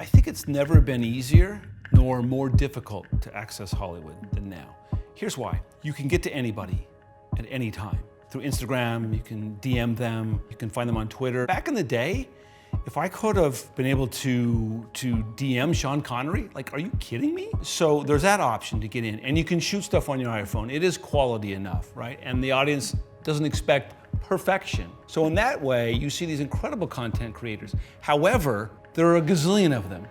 I think it's never been easier nor more difficult to access Hollywood than now. Here's why. You can get to anybody at any time. Through Instagram, you can DM them, you can find them on Twitter. Back in the day, if I could have been able to DM Sean Connery, like, are you kidding me? So there's that option to get in, and you can shoot stuff on your iPhone. It is quality enough, right? And the audience doesn't expect perfection. So in that way, you see these incredible content creators. However, there are a gazillion of them.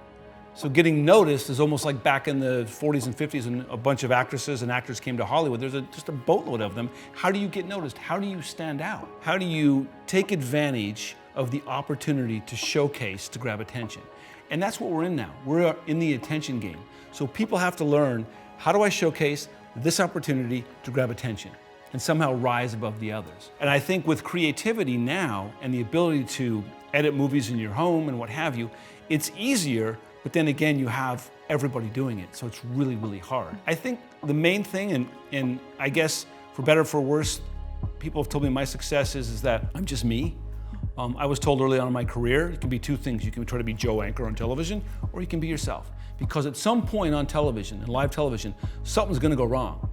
So getting noticed is almost like back in the 40s and 50s when a bunch of actresses and actors came to Hollywood. There's just a boatload of them. How do you get noticed? How do you stand out? How do you take advantage of the opportunity to showcase, to grab attention? And that's what we're in now. We're in the attention game. So people have to learn, how do I showcase this opportunity to grab attention and somehow rise above the others? And I think with creativity now and the ability to edit movies in your home and what have you, it's easier, but then again, you have everybody doing it. So it's really, really hard. I think the main thing, and I guess for better or for worse, people have told me my success is that I'm just me. I was told early on in my career, you can be two things. You can try to be Joe Anchor on television, or you can be yourself. Because at some point on television, in live television, something's gonna go wrong.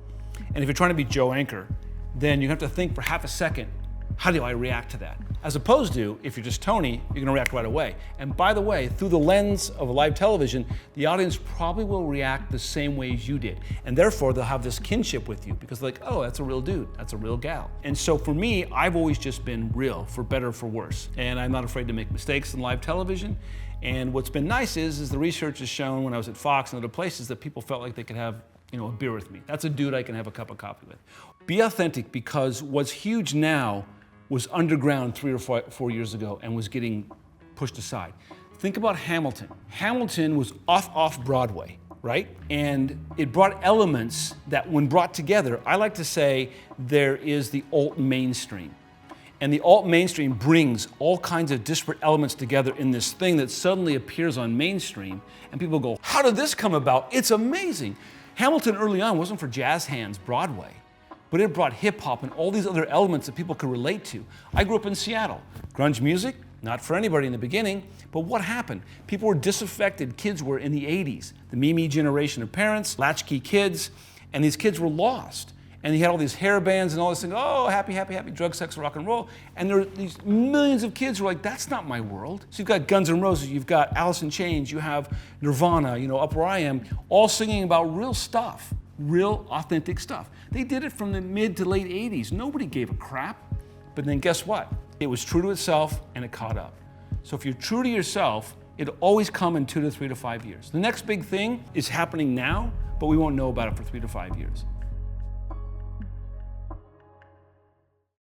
And if you're trying to be Joe Anchor, then you have to think for half a second, how do I react to that? As opposed to, if you're just Tony, you're gonna react right away. And by the way, through the lens of live television, the audience probably will react the same way as you did. And therefore, they'll have this kinship with you because they're like, oh, that's a real dude, that's a real gal. And so for me, I've always just been real, for better or for worse. And I'm not afraid to make mistakes in live television. And what's been nice is the research has shown when I was at Fox and other places that people felt like they could have a beer with me. That's a dude I can have a cup of coffee with. Be authentic, because what's huge now was underground 3 or 4 years ago and was getting pushed aside. Think about Hamilton. Hamilton was off Broadway, right? And it brought elements that when brought together, I like to say there is the alt mainstream. And the alt mainstream brings all kinds of disparate elements together in this thing that suddenly appears on mainstream. And people go, how did this come about? It's amazing. Hamilton early on wasn't for jazz hands Broadway, but it brought hip hop and all these other elements that people could relate to. I grew up in Seattle. Grunge music, not for anybody in the beginning, but what happened? People were disaffected, kids were in the 80s. The me generation of parents, latchkey kids, and these kids were lost. And you had all these hair bands and all this thing, oh, happy, happy, happy, drug, sex, rock and roll. And there are these millions of kids who are like, that's not my world. So you've got Guns N' Roses, you've got Alice in Chains, you have Nirvana, Up Where I Am, all singing about real stuff. Real, authentic stuff. They did it from the mid to late 80s. Nobody gave a crap. But then guess what? It was true to itself and it caught up. So if you're true to yourself, it'll always come in 2 to 3 to 5 years. The next big thing is happening now, but we won't know about it for 3 to 5 years.